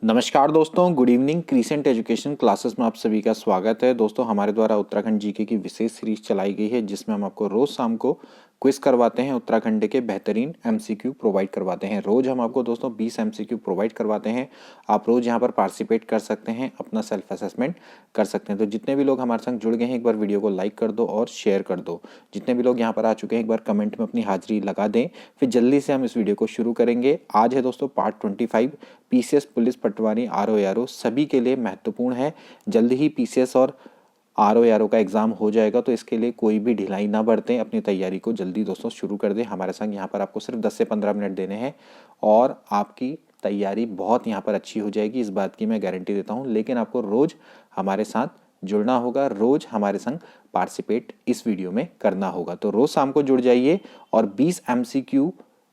नमस्कार दोस्तों, good evening. Crescent education classes में आप सभी का स्वागत है। दोस्तों, हमारे द्वारा उत्तराखंड जीके की विशेष सीरीज चलाई गई है जिसमें हम आपको रोज शाम को क्विज करवाते हैं, उत्तराखंड के बेहतरीन एमसीक्यू प्रोवाइड करवाते हैं। रोज हम आपको दोस्तों 20 एमसीक्यू प्रोवाइड करवाते हैं। आप रोज यहां पर पार्टिसिपेट कर सकते हैं, अपना सेल्फ असेसमेंट कर सकते हैं। तो जितने भी लोग हमारे संग जुड़ गए हैं, एक बार वीडियो को लाइक कर दो और शेयर कर दो। जितने भी लोग यहाँ पर आ चुके हैं, एक बार कमेंट में अपनी हाजिरी लगा दें, फिर जल्दी से हम इस वीडियो को शुरू करेंगे। आज है दोस्तों पार्ट 25, पीसीएस, पुलिस, पटवारी, आरओ सभी के लिए महत्वपूर्ण है। जल्द ही पीसीएस और आरओ का एग्जाम हो जाएगा, तो इसके लिए कोई भी ढिलाई ना बरतें, अपनी तैयारी को जल्दी दोस्तों शुरू कर दें। हमारे संग यहाँ पर आपको सिर्फ 10 से 15 मिनट देने हैं और आपकी तैयारी बहुत यहाँ पर अच्छी हो जाएगी, इस बात की मैं गारंटी देता हूँ। लेकिन आपको रोज हमारे साथ जुड़ना होगा, रोज हमारे संग पार्टिसिपेट इस वीडियो में करना होगा। तो रोज शाम को जुड़ जाइए और 20 एमसीक्यू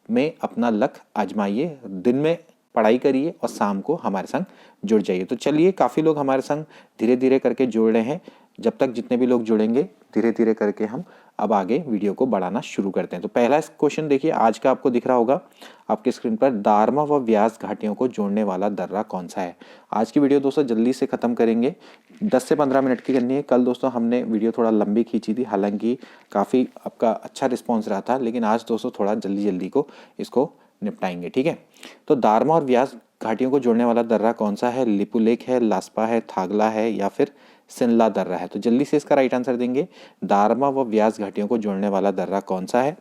में अपना लक आजमाइए। दिन में पढ़ाई करिए और शाम को हमारे संग जुड़ जाइए। तो चलिए, काफ़ी लोग हमारे संग धीरे धीरे करके जुड़ रहे हैं। जब तक जितने भी लोग जुड़ेंगे, धीरे धीरे करके हम अब आगे वीडियो को बढ़ाना शुरू करते हैं। तो पहला क्वेश्चन देखिए, आज का आपको दिख रहा होगा आपके स्क्रीन पर, दारमा व व्यास घाटियों को जोड़ने वाला दर्रा कौन सा है। आज की वीडियो दोस्तों जल्दी से खत्म करेंगे, 10 से 15 मिनट की करनी है। कल दोस्तों हमने वीडियो थोड़ा लंबी खींची थी, हालांकि काफ़ी आपका अच्छा रिस्पॉन्स रहा था, लेकिन आज दोस्तों थोड़ा जल्दी जल्दी को इसको निपटाएंगे, ठीक है। तो दारमा और व्यास घाटियों को जोड़ने वाला दर्रा कौन सा है? लिपुलेख है, लास्पा है, थागला है या फिर सिनला दर्रा है? तो जल्दी से इसका राइट आंसर देंगे। दारमा व व्यास घाटियों को जोड़ने वाला दर्रा कौन सा है?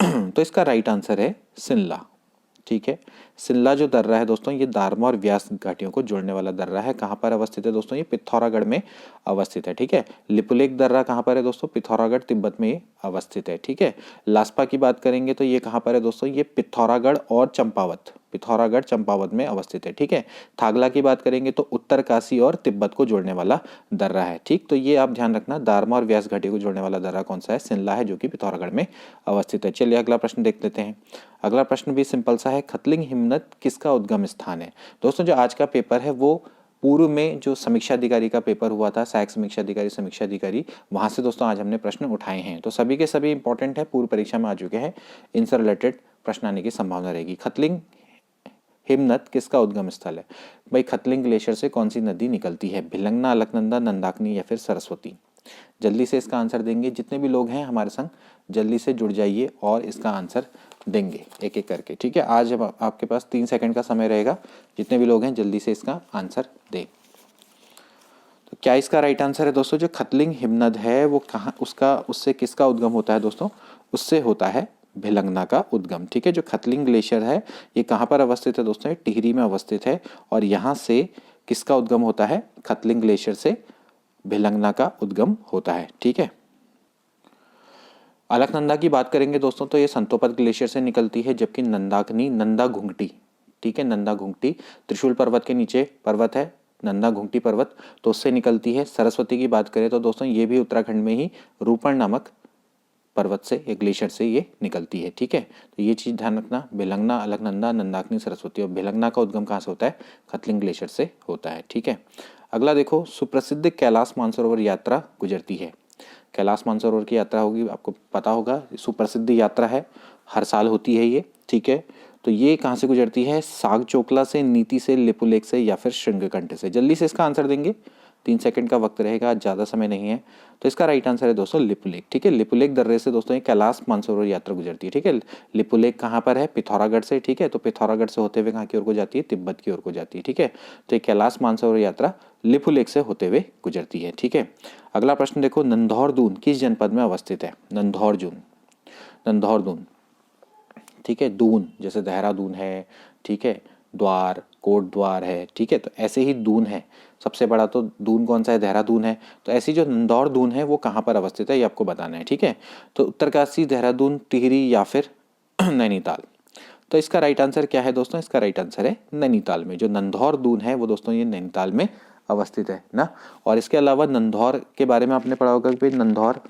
तो इसका राइट आंसर है सिनला, ठीक है। सिल्ला जो दर्रा है दोस्तों, ये दारमा और व्यास घाटियों को जोड़ने वाला दर्रा है। कहाँ पर अवस्थित है दोस्तों? ये पिथौरागढ़ में अवस्थित है, ठीक है। लिपुलेख दर्रा कहाँ पर है दोस्तों? पिथौरागढ़ तिब्बत में ये अवस्थित है, ठीक है। लास्पा की बात करेंगे तो ये कहाँ पर है दोस्तों? ये पिथौरागढ़ और चंपावत, पिथौरागढ़ चंपावत में अवस्थित है, ठीक है। थागला की बात करेंगे तो उत्तरकाशी और तिब्बत को जोड़ने वाला दर्रा है, ठीक। तो ये आप ध्यान रखना, दारमा और व्यास घाटी को जोड़ने वाला दर्रा कौन सा है? सिनला है, जो कि पिथौरागढ़ में अवस्थित है। चलिए अगला प्रश्न देख लेते हैं। अगला प्रश्न भी सिंपल सा है, खतलिंग हिमनद किसका उद्गम स्थान है? दोस्तों, जो आज का पेपर है वो पूर्व में जो समीक्षा अधिकारी का पेपर हुआ था, सहायक समीक्षा अधिकारी, वहां से दोस्तों आज हमने प्रश्न उठाए हैं। तो सभी के सभी इंपॉर्टेंट है, पूर्व परीक्षा में आ चुके हैं, इनसे रिलेटेड प्रश्न आने की संभावना रहेगी। खतलिंग हिमनद किसका उद्गम स्थल है? भाई, खतलिंग ग्लेशियर से कौन सी नदी निकलती है? भिलंगना, अलकनंदा, नंदाकिनी या फिर सरस्वती? जल्दी से इसका आंसर देंगे। जितने भी लोग हैं हमारे संग जल्दी से जुड़ जाइए और इसका आंसर देंगे एक एक करके, ठीक है। आज अब आपके पास 3 सेकंड का समय रहेगा, जितने भी लोग हैं जल्दी से इसका आंसर दें। तो क्या इसका राइट आंसर है दोस्तों? जो खतलिंग हिमनद है वो कहाँ, उससे किसका उद्गम होता है दोस्तों? उससे होता है भिलंगना का उद्गम, ठीक है। जो खतलिंग ग्लेशियर है ये कहाँ पर अवस्थित है दोस्तों? ये टिहरी में अवस्थित है और यहाँ से किसका उद्गम होता है? खतलिंग ग्लेशियर से भिलंगना का उद्गम होता है, ठीक है। अलकनंदा की बात करेंगे दोस्तों तो ये संतोपत ग्लेशियर से निकलती है, जबकि नंदाकिनी, नंदा घुंघटी, ठीक है, नंदा घुंघटी त्रिशूल पर्वत के नीचे पर्वत है, नंदा घुंघटी पर्वत, तो उससे निकलती है। सरस्वती की बात करें तो दोस्तों ये भी उत्तराखंड में ही रूपण नामक पर्वत से या ग्लेशियर से ये निकलती है, ठीक है। तो ये चीज ध्यान रखना, भिलंगना, अलकनंदा, नंदाकिनी, सरस्वती। और भिलंगना का उद्गम कहाँ से होता है? खतलिंग ग्लेशियर से होता है, ठीक है। अगला देखो, सुप्रसिद्ध कैलाश मानसरोवर यात्रा गुजरती है। कैलाश मानसरोवर की यात्रा होगी, आपको पता होगा, सुप्रसिद्ध यात्रा है, हर साल होती है ये, ठीक है। तो ये कहाँ से गुजरती है? सागचोकला से, नीति से, लिपुलेख से या फिर श्रृंगकंठ से? जल्दी से इसका आंसर देंगे, 3 सेकंड का वक्त रहेगा, ज़्यादा समय नहीं है। तो इसका राइट आंसर है दोस्तों लिपुलेख, ठीक है। लिपुलेख दर्रे से दोस्तों ये कैलाश मानसरोवर यात्रा गुजरती है, ठीक है। लिपुलेख कहाँ पर है? पिथौरागढ़ से, ठीक है। तो पिथौरागढ़ से होते हुए कहाँ की ओर को जाती है? तिब्बत की ओर को जाती है, ठीक है। तो ये कैलाश मानसरोवर यात्रा लिपुलेख से होते हुए गुजरती है, ठीक है। अगला प्रश्न देखो, नंधौर किस जनपद में अवस्थित है? नंधौर, ठीक है। दून जैसे देहरादून है, ठीक है, द्वार, कोट द्वार है, ठीक है। तो ऐसे ही दून है, सबसे बड़ा तो दून कौन सा है? देहरादून है। तो ऐसी जो नंदौर दून है वो कहाँ पर अवस्थित है ये आपको बताना है, ठीक है। तो उत्तरकाशी, देहरादून, टिहरी या फिर नैनीताल? तो इसका राइट आंसर क्या है दोस्तों? इसका राइट आंसर है नैनीताल में। जो नंदौर दून है वो दोस्तों ये नैनीताल में अवस्थित है ना। और इसके अलावा नंदौर के बारे में आपने पढ़ा होगा कि नंदौर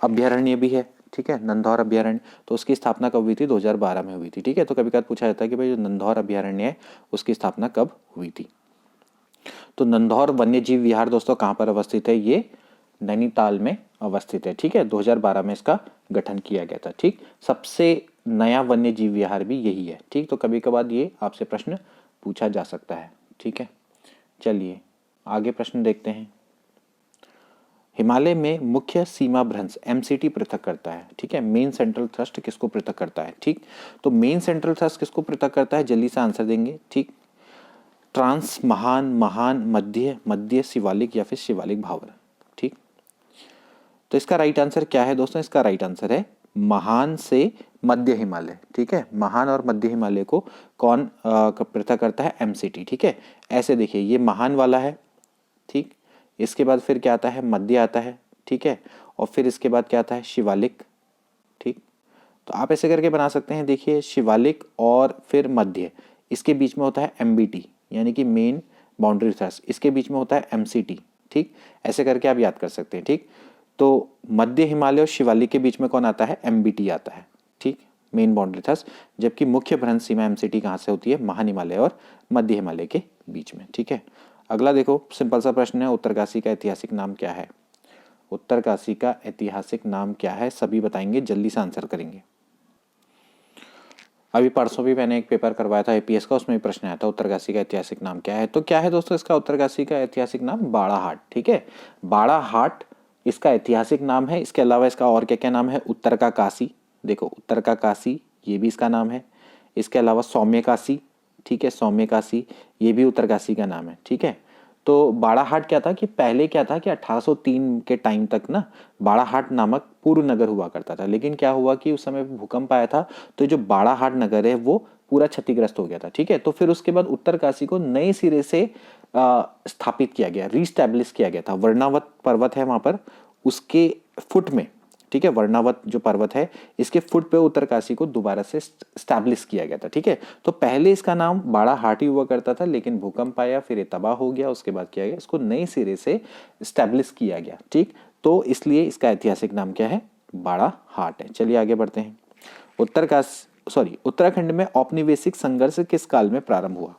अभ्यारण्य भी है, ठीक है, नंदौर अभ्यारण्य। तो उसकी स्थापना कब हुई थी? 2012 में हुई थी, ठीक है। तो कभी कभी पूछा जाता है कि भाई जो नंदौर अभ्यारण्य है उसकी स्थापना कब हुई थी? तो नंदौर वन्य जीव विहार दोस्तों कहाँ पर अवस्थित है? ये नैनीताल में अवस्थित है, ठीक है। 2012 में इसका गठन किया गया था, ठीक। सबसे नया वन्य जीव विहार भी यही है, ठीक। तो कभी कभार ये आपसे प्रश्न पूछा जा सकता है। ठीक है, चलिए आगे प्रश्न देखते हैं। हिमालय में मुख्य सीमा भ्रंश MCT पृथक करता है। ठीक है, मेन सेंट्रल थ्रस्ट किसको पृथक करता है? ठीक, तो मेन सेंट्रल थ्रस्ट किसको पृथक करता है? जल्दी से आंसर देंगे। ठीक, ट्रांस, महान, महान, मध्य, मध्य शिवालिक या फिर शिवालिक भावर। ठीक, तो इसका राइट आंसर क्या है दोस्तों? इसका राइट आंसर है महान से मध्य हिमालय। ठीक है, महान और मध्य हिमालय को कौन पृथक करता है? MCT। ठीक है, ऐसे देखिए, ये महान वाला है। ठीक, इसके बाद फिर क्या आता है? मध्य आता है। ठीक है, और फिर इसके बाद क्या आता है? शिवालिक। ठीक, तो आप ऐसे करके बना सकते हैं। देखिए, शिवालिक और फिर मध्य, इसके बीच में होता है MBT यानी कि मेन बाउंड्री थ्रस्ट, इसके बीच में होता है MCT। ठीक, ऐसे करके आप याद कर सकते हैं। ठीक, तो मध्य हिमालय और शिवालिक के बीच में कौन आता है? MBT आता है। ठीक, मेन बाउंड्री थ्रस्ट, जबकि मुख्य भ्रंश सीमा MCT कहाँ से होती है? महान हिमालय और मध्य हिमालय के बीच में। ठीक है, अगला देखो, सिंपल सा प्रश्न है, उत्तरकाशी का ऐतिहासिक नाम क्या है? उत्तरकाशी का ऐतिहासिक नाम क्या है? सभी बताएंगे, जल्दी से आंसर करेंगे। अभी परसों भी मैंने एक पेपर करवाया था APS का, उसमें भी प्रश्न आया था उत्तरकाशी का ऐतिहासिक नाम क्या है। तो क्या है दोस्तों इसका उत्तरकाशी का ऐतिहासिक नाम? बाड़ाहाट। ठीक है, बाड़ाहाट इसका ऐतिहासिक नाम है। इसके अलावा इसका और क्या क्या नाम है? उत्तर का काशी, देखो उत्तर का काशी, ये भी इसका नाम है। इसके अलावा सौम्य काशी, ठीक है, सौम्य काशी, ये भी उत्तरकाशी का नाम है। ठीक है, तो बाड़ाहाट क्या था कि पहले क्या था कि 1803 के टाइम तक ना बाड़ाहाट नामक पूर्व नगर हुआ करता था, लेकिन क्या हुआ कि उस समय भूकंप आया था, तो जो बाड़ाहाट नगर है वो पूरा क्षतिग्रस्त हो गया था। ठीक है, तो फिर उसके बाद उत्तरकाशी को नए सिरे से स्थापित किया गया, रीस्टैब्लिश किया गया था। वर्णावत पर्वत है वहां पर, उसके फुट में, ठीक है, वर्णावत जो पर्वत है इसके फुट पे उत्तरकाशी को दोबारा से स्टैब्लिश किया गया था। ठीक है, तो पहले इसका नाम बाड़ाहाट ही हुआ करता था, लेकिन भूकंप आया, फिर ये तबाह हो गया, उसके बाद किया गया, इसको नए सिरे से स्टैब्लिश किया गया। ठीक, तो इसलिए इसका ऐतिहासिक नाम क्या है? बाड़ाहाट है। चलिए आगे बढ़ते हैं। उत्तराखंड में औपनिवेशिक संघर्ष किस काल में प्रारंभ हुआ?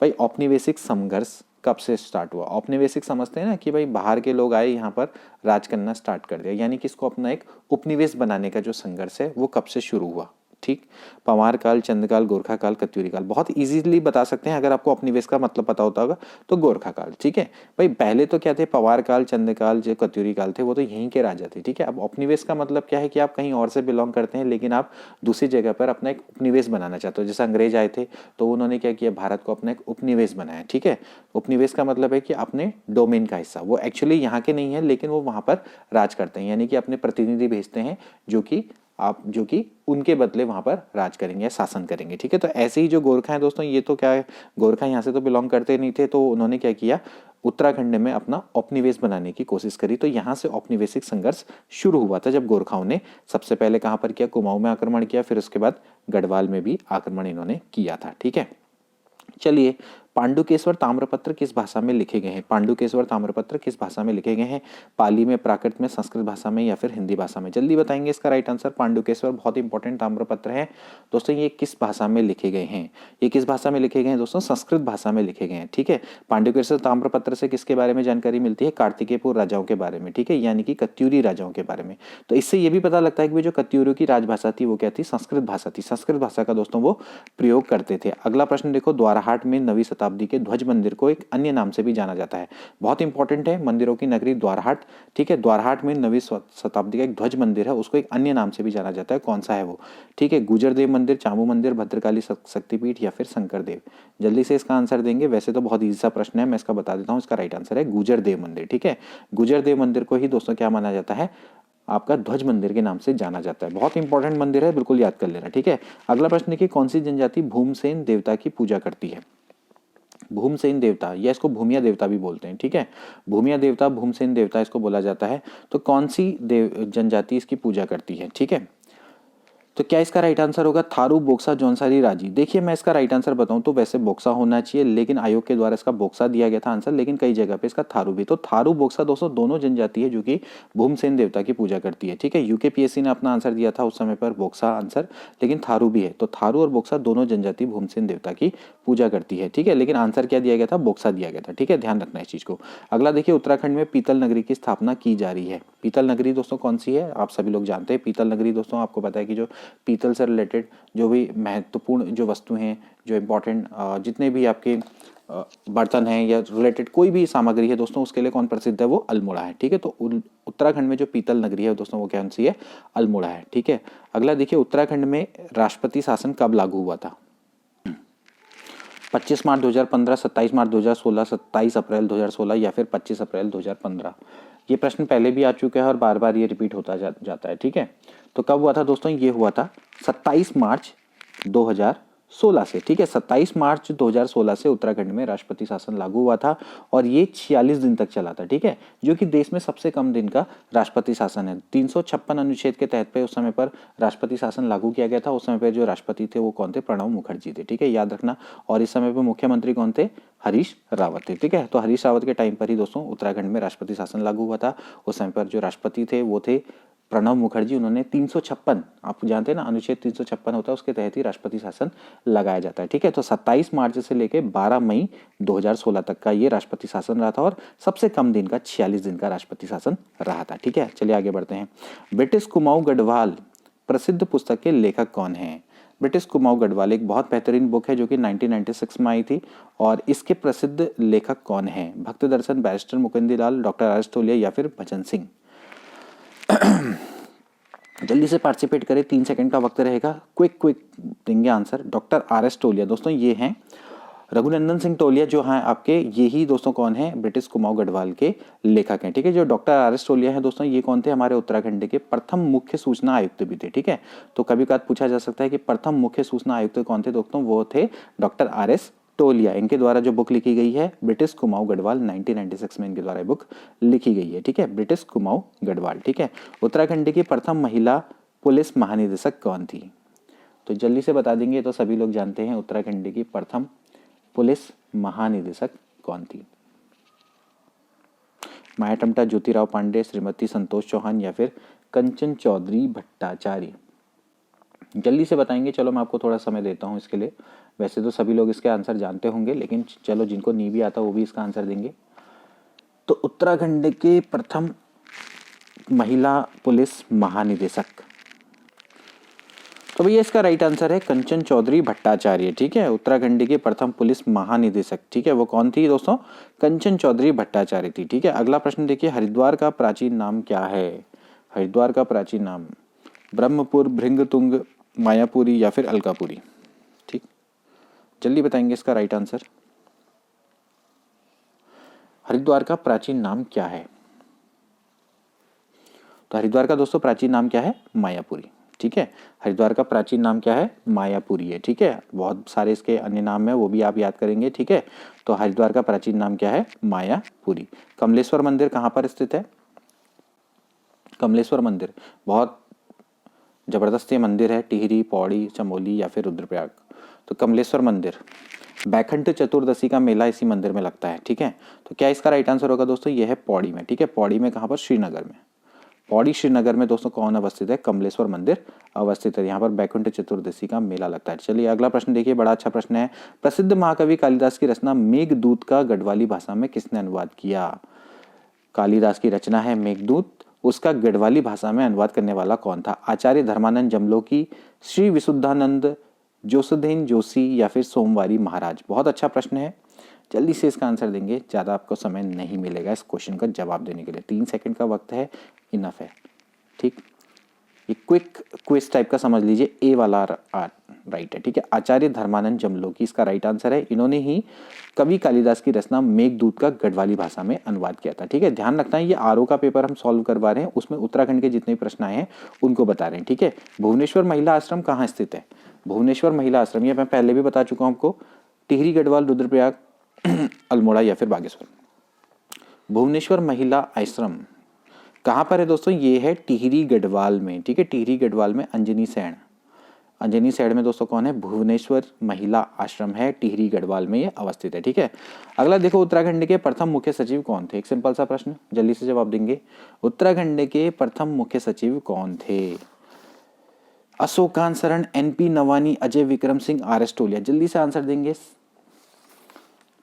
भाई औपनिवेशिक संघर्ष कब से स्टार्ट हुआ? औपनिवेशिक समझते हैं ना कि भाई बाहर के लोग आए यहाँ पर राज करना स्टार्ट कर दिया, यानी कि इसको अपना एक उपनिवेश बनाने का जो संघर्ष है वो कब से शुरू हुआ? ठीक, पवार काल, चंद्रकाल, गोरखा काल, कत्यूरी काल। बहुत इजीली बता सकते हैं अगर आपको उपनिवेश का मतलब पता होता होगा तो गोरखा काल। ठीक है भाई, पहले तो क्या थे? पवार काल, चंद्रकाल, जो कत्यूरी काल थे वो तो यहीं के राजा थे। ठीक है, अब उपनिवेश का मतलब क्या है कि आप कहीं और से बिलोंग करते हैं लेकिन आप दूसरी जगह पर अपना एक उपनिवेश बनाना चाहते हो। जैसे अंग्रेज आए थे तो उन्होंने क्या किया? भारत को अपना एक उपनिवेश बनाया। ठीक है, उपनिवेश का मतलब है कि अपने डोमेन का हिस्सा, वो एक्चुअली यहाँ के नहीं है लेकिन वो वहां पर राज करते हैं, यानी कि अपने प्रतिनिधि भेजते हैं जो कि उनके बदले वहां पर राज करेंगे या शासन करेंगे। ठीक है, तो ऐसे ही जो गोरखा है दोस्तों, ये तो क्या है, गोरखा यहाँ से तो बिलोंग करते नहीं थे, तो उन्होंने क्या किया? उत्तराखंड में अपना औपनिवेश बनाने की कोशिश करी। तो यहाँ से औपनिवेशिक संघर्ष शुरू हुआ था, जब गोरखाओं ने सबसे पहले कहां पर किया? कुमाऊं में आक्रमण किया, फिर उसके बाद गढ़वाल में भी आक्रमण इन्होंने किया था। ठीक है, चलिए, पांडुकेश्वर ताम्रपत्र किस भाषा में लिखे गए हैं? पांडुकेश्वर ताम्रपत्र किस भाषा में लिखे गए हैं? पाली में, प्राकृत में, संस्कृत भाषा में या फिर हिंदी भाषा में? जल्दी बताएंगे इसका राइट आंसर। पांडुकेश्वर बहुत इंपॉर्टेंट ताम्रपत्र है दोस्तों। ये किस भाषा में लिखे गए हैं? ये किस भाषा में लिखे गए हैं दोस्तों? संस्कृत भाषा में लिखे गए हैं। ठीक है, पांडुकेश्वर ताम्रपत्र से किसके बारे में जानकारी मिलती है? कार्तिकेयपुर राजाओं के बारे में। ठीक है, यानी कि कत्यूरी राजाओं के बारे में। तो इससे ये भी पता लगता है कि जो कत्यूरियों की राजभाषा थी वो क्या थी? संस्कृत भाषा थी। संस्कृत भाषा का दोस्तों वो प्रयोग करते थे। अगला प्रश्न देखो, द्वाराहाट में 9वीं शताब्दी के ध्वज मंदिर को एक अन्य नाम से भी जाना जाता है। बहुत इंपॉर्टेंट है, मंदिरों की नगरी द्वाराहाट। ठीक है, द्वाराहाट में 9वीं शताब्दी का एक ध्वज मंदिर है, उसको एक अन्य नाम से भी जाना जाता है। कौन सा है वो? ठीक है, गुजरदेव मंदिर, चामू मंदिर, भद्रकाली शक्तिपीठ या फिर शंकरदेव? जल्दी से इसका आंसर देंगे। वैसे तो बहुत ईजी सा प्रश्न है, मैं इसका बता देता हूँ। इसका राइट आंसर है गुजरदेव मंदिर। ठीक है, गुजरदेव मंदिर को ही दोस्तों क्या माना जाता है? आपका ध्वज मंदिर के नाम से जाना जाता है। बहुत इंपॉर्टेंट मंदिर है, बिल्कुल याद कर लेना। ठीक है, अगला प्रश्न देखिए, कौन सी जनजाति भूमसेन देवता की पूजा करती है? भूमसेन देवता, या इसको भूमिया देवता भी बोलते हैं। ठीक है, भूमिया देवता, भूमसेन देवता इसको बोला जाता है। तो कौन सी जनजाति इसकी पूजा करती है? ठीक है, तो क्या इसका राइट आंसर होगा? थारू, बोक्सा, जौनसारी, राजी। देखिए, मैं इसका राइट आंसर बताऊं तो वैसे बोक्सा होना चाहिए, लेकिन आयोग के द्वारा इसका बोक्सा दिया गया था आंसर, लेकिन कई जगह पे इसका थारू भी। तो थारू, बोक्सा दोस्तों दोनों जनजाति है जो कि भूमसेन देवता की पूजा करती है। ठीक है, UKPSC ने अपना आंसर दिया था उस समय पर बोक्सा आंसर, लेकिन थारू भी है। तो थारू और बोक्सा दोनों जनजाति भूमसेन देवता की पूजा करती है। ठीक है, लेकिन आंसर क्या दिया गया था? बोक्सा दिया गया था। ठीक है, ध्यान रखना इस चीज को। अगला देखिए, उत्तराखंड में पीतल नगरी की स्थापना की जा रही है। पीतल नगरी दोस्तों कौन सी है? आप सभी लोग जानते हैं। पीतल नगरी दोस्तों आपको पता है कि जो पीतल से रिलेटेड जो भी महत्वपूर्ण जो वस्तु हैं, जो इम्पोर्टेंट जितने भी आपके बर्तन हैं या रिलेटेड कोई भी सामग्री है दोस्तों, उसके लिए कौन प्रसिद्ध है? वो अल्मोड़ा है। ठीक है, तो उत्तराखंड में जो पीतल नगरी है दोस्तों वो कौन सी है? अल्मोड़ा है। ठीक है, अगला देखिए, उत्तराखंड में राष्ट्रपति शासन कब लागू हुआ था? 25 मार्च 2015, 27 मार्च 2016, 27 अप्रैल 2016 या फिर 25 अप्रैल 2015। ये प्रश्न पहले भी आ चुका है और बार बार ये रिपीट होता जाता है। ठीक है, तो कब हुआ था दोस्तों? ये हुआ था 27 मार्च 2016 से। ठीक है, 27 मार्च 2016 से उत्तराखंड में राष्ट्रपति शासन लागू हुआ था और ये 46 दिन तक चला था। ठीक है, जो कि देश में सबसे कम दिन का राष्ट्रपति शासन है। 356 अनुच्छेद के तहत पे उस समय पर राष्ट्रपति शासन लागू किया गया था। उस समय पर जो राष्ट्रपति थे वो कौन थे? प्रणब मुखर्जी थे। ठीक है, याद रखना। और इस समय पर मुख्यमंत्री कौन थे? हरीश रावत थे। ठीक है, तो हरीश रावत के टाइम पर ही दोस्तों उत्तराखंड में राष्ट्रपति शासन लागू हुआ था। उस समय पर जो राष्ट्रपति थे वो थे प्रणब मुखर्जी। उन्होंने 356, आप जानते हैं ना, अनुच्छेद 356 होता है, उसके तहत ही राष्ट्रपति शासन लगाया जाता है। ठीक है, तो 27 मार्च से लेकर 12 मई 2016 तक का ये राष्ट्रपति शासन रहा था और सबसे कम दिन का 46 दिन का राष्ट्रपति शासन रहा था। ठीक है, चलिए आगे बढ़ते हैं। ब्रिटिश कुमाऊं गढ़वाल प्रसिद्ध पुस्तक के लेखक कौन हैं? ब्रिटिश कुमाऊं गढ़वाल एक बहुत बेहतरीन बुक है जो कि 1996 में आई थी। और इसके प्रसिद्ध लेखक कौन हैं? भक्त दर्शन, बैरिस्टर मुकुंदलाल, डॉक्टर आर.एस. टोलिया या फिर भजन सिंह। जल्दी से पार्टिसिपेट करें, 3 सेकंड का वक्त रहेगा। क्विक देंगे आंसर। Doctor R S. टोलिया दोस्तों ये हैं। रघुनंदन सिंह टोलिया जो हैं आपके, ये ही दोस्तों कौन है? ब्रिटिश कुमाऊं गढ़वाल के लेखक हैं। ठीक है, जो डॉक्टर आर.एस. टोलिया हैं दोस्तों, ये कौन थे? हमारे उत्तराखंड के प्रथम मुख्य सूचना आयुक्त भी थे। ठीक है, तो कभी कभार पूछा जा सकता है कि प्रथम मुख्य सूचना आयुक्त कौन थे दोस्तों? वो थे डॉक्टर आर.एस. टोलिया। इनके द्वारा जो बुक लिखी गई है ब्रिटिश कुमाऊं गढ़वाल, 1996 में इनके द्वारा बुक लिखी गई है। ठीक है, ब्रिटिश कुमाऊं गढ़वाल। ठीक है, उत्तराखंड की प्रथम महिला पुलिस महानिदेशक कौन थी? तो जल्दी से बता देंगे तो सभी लोग जानते हैं उत्तराखंड की प्रथम पुलिस महानिदेशक कौन थी? माया टम्टा, ज्योतिराव पांडे, श्रीमती संतोष चौहान या फिर कंचन चौधरी भट्टाचार्य? जल्दी से बताएंगे। चलो मैं आपको थोड़ा समय देता हूं इसके लिए। वैसे तो सभी लोग इसके आंसर जानते होंगे, लेकिन चलो जिनको नहीं भी आता वो भी इसका आंसर देंगे। तो उत्तराखंड के प्रथम महिला पुलिस महानिदेशक, तो भैया इसका राइट आंसर है कंचन चौधरी भट्टाचार्य। ठीक है, उत्तराखंड के प्रथम पुलिस महानिदेशक, ठीक है, वो कौन थी दोस्तों? कंचन चौधरी भट्टाचार्य थी। ठीक है, अगला प्रश्न देखिए, हरिद्वार का प्राचीन नाम क्या है? हरिद्वार का प्राचीन नाम ब्रह्मपुर, भृंगतुंग, मायापुरी या फिर अलकापुरी? ठीक, जल्दी बताएंगे इसका राइट आंसर। हरिद्वार का प्राचीन नाम क्या है? तो हरिद्वार का दोस्तों प्राचीन नाम क्या है? मायापुरी। ठीक है, हरिद्वार का प्राचीन नाम क्या है? मायापुरी है। ठीक है, बहुत सारे इसके अन्य नाम है, वो भी आप याद करेंगे। ठीक है, तो हरिद्वार का प्राचीन नाम क्या है? मायापुरी। कमलेश्वर मंदिर कहाँ पर स्थित है? कमलेश्वर मंदिर बहुत जबरदस्त ये मंदिर है, टिहरी, पौड़ी, चमोली या फिर रुद्रप्रयाग। तो कमलेश्वर मंदिर, बैकुंठ चतुर्दशी का मेला इसी मंदिर में लगता है। ठीक है, तो क्या इसका राइट आंसर होगा दोस्तों? ये है पौड़ी में। ठीक है, पौड़ी में कहाँ पर? श्रीनगर में। पौड़ी श्रीनगर में दोस्तों कौन अवस्थित है? कमलेश्वर मंदिर अवस्थित है। यहाँ पर बैकुंठ चतुर्दशी का मेला लगता है। चलिए अगला प्रश्न देखिए, बड़ा अच्छा प्रश्न है। प्रसिद्ध महाकवि कालिदास की रचना मेघदूत का गढ़वाली भाषा में किसने अनुवाद किया? कालिदास की रचना है मेघदूत, उसका गढ़वाली भाषा में अनुवाद करने वाला कौन था? आचार्य धर्मानंद जमलोकी, श्री विशुद्धानंद, जोसुधीन जोशी या फिर सोमवारी महाराज? बहुत अच्छा प्रश्न है, जल्दी से इसका आंसर देंगे, ज़्यादा आपको समय नहीं मिलेगा इस क्वेश्चन का जवाब देने के लिए। 3 सेकंड का वक्त है, इनफ है। ठीक, ये क्विक क्विज टाइप का समझ लीजिए। ए वाला राइट है। ठीक है, आचार्य धर्मानंद जमलोकी इसका राइट आंसर है। इन्होंने ही कवि कालिदास की रचना मेघदूत का गढ़वाली भाषा में अनुवाद किया था। ठीक है, ध्यान रखना है ये आरओ का पेपर हम सॉल्व करवा रहे हैं, उसमें उत्तराखंड के जितने प्रश्न आए हैं उनको बता रहे हैं। ठीक है, भुवनेश्वर महिला आश्रम कहाँ स्थित है? भुवनेश्वर महिला आश्रम, ये मैं पहले भी बता चुका हूँ आपको, टिहरी, गढ़वाल, रुद्रप्रयाग, अल्मोड़ा या फिर बागेश्वर। भुवनेश्वर महिला आश्रम कहाँ पर है दोस्तों? ये है टिहरी गढ़वाल में। ठीक है, टिहरी गढ़वाल में अंजनी सैण, अंजनी सैण में दोस्तों कौन है? भुवनेश्वर महिला आश्रम है, टिहरी गढ़वाल में ये अवस्थित है। ठीक है, अगला देखो, उत्तराखंड के प्रथम मुख्य सचिव कौन थे? एक सिंपल सा प्रश्न, जल्दी से जवाब देंगे। उत्तराखंड के प्रथम मुख्य सचिव कौन थे? अशोकान शरण, एनपी नवानी, अजय विक्रम सिंह, आर.एस. टोलिया? जल्दी से आंसर देंगे।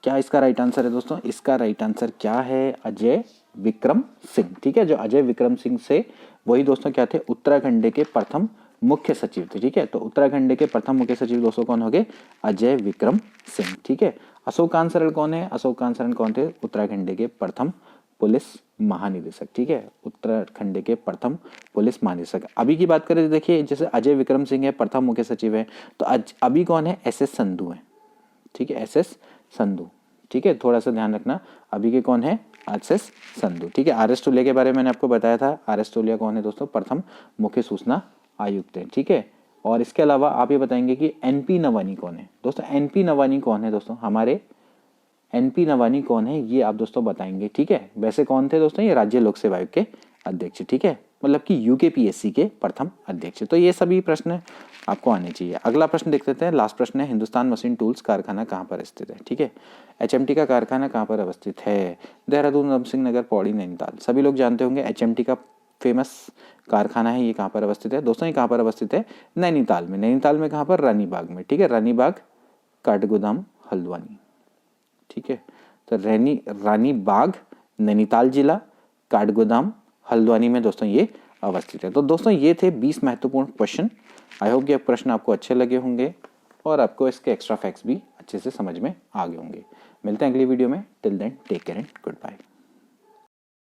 क्या इसका राइट आंसर है दोस्तों? इसका राइट आंसर क्या है? अजय विक्रम सिंह। ठीक है, जो अजय विक्रम सिंह से वही दोस्तों क्या थे? उत्तराखंड के प्रथम मुख्य सचिव थे। ठीक है, तो उत्तराखंड के प्रथम मुख्य सचिव दोस्तों कौन हो गए? अजय विक्रम सिंह। ठीक है, अशोकान सरण कौन है? अशोकान सरण कौन थे? उत्तराखंड के प्रथम पुलिस महानिदेशक। ठीक है, उत्तराखंड के प्रथम पुलिस महानिदेशक। अभी की बात करें तो देखिए, जैसे अजय विक्रम सिंह है, प्रथम मुख्य सचिव है, तो अभी कौन है? एस एस संधू है। ठीक है, एस एस संधू। ठीक है, थोड़ा सा ध्यान रखना, अभी के कौन है? S S Sandhu. ठीक है, आर एस टोलिया के बारे में मैंने आपको बताया था। आर एस टोलिया कौन है दोस्तों? प्रथम मुख्य सूचना आयुक्त है। ठीक है, और इसके अलावा आप ये बताएंगे कि एनपी नवानी कौन है दोस्तों? एनपी नवानी कौन है दोस्तों? हमारे एनपी नवानी कौन है, ये आप दोस्तों बताएंगे। ठीक है, वैसे कौन थे दोस्तों? ये राज्य लोक सेवा आयोग के अध्यक्ष। ठीक है, मतलब कि यूकेपीएससी के प्रथम अध्यक्ष। तो ये सभी प्रश्न आपको आने चाहिए। अगला प्रश्न देख लेते हैं, लास्ट प्रश्न है, हिंदुस्तान मशीन टूल्स कारखाना कहाँ पर स्थित है? ठीक है, एचएमटी का कारखाना कहाँ पर अवस्थित है? देहरादून, उधम सिंह नगर, पौड़ी, नैनीताल। सभी लोग जानते होंगे एचएमटी का फेमस कारखाना है, ये कहाँ पर अवस्थित है दोस्तों? ये कहाँ पर अवस्थित है? नैनीताल में। नैनीताल में कहाँ पर? रानीबाग में। ठीक है, रानीबाग, काठगोदाम, हल्द्वानी। ठीक है, तो रानी बाग, नैनीताल जिला, काठगोदाम, हल्द्वानी में दोस्तों ये अवस्थित है। तो दोस्तों ये थे 20 महत्वपूर्ण क्वेश्चन। आई होप ये प्रश्न आपको अच्छे लगे होंगे और आपको इसके एक्स्ट्रा फैक्ट्स भी अच्छे से समझ में आ गए होंगे। मिलते हैं अगली वीडियो में। Till then take care and good bye.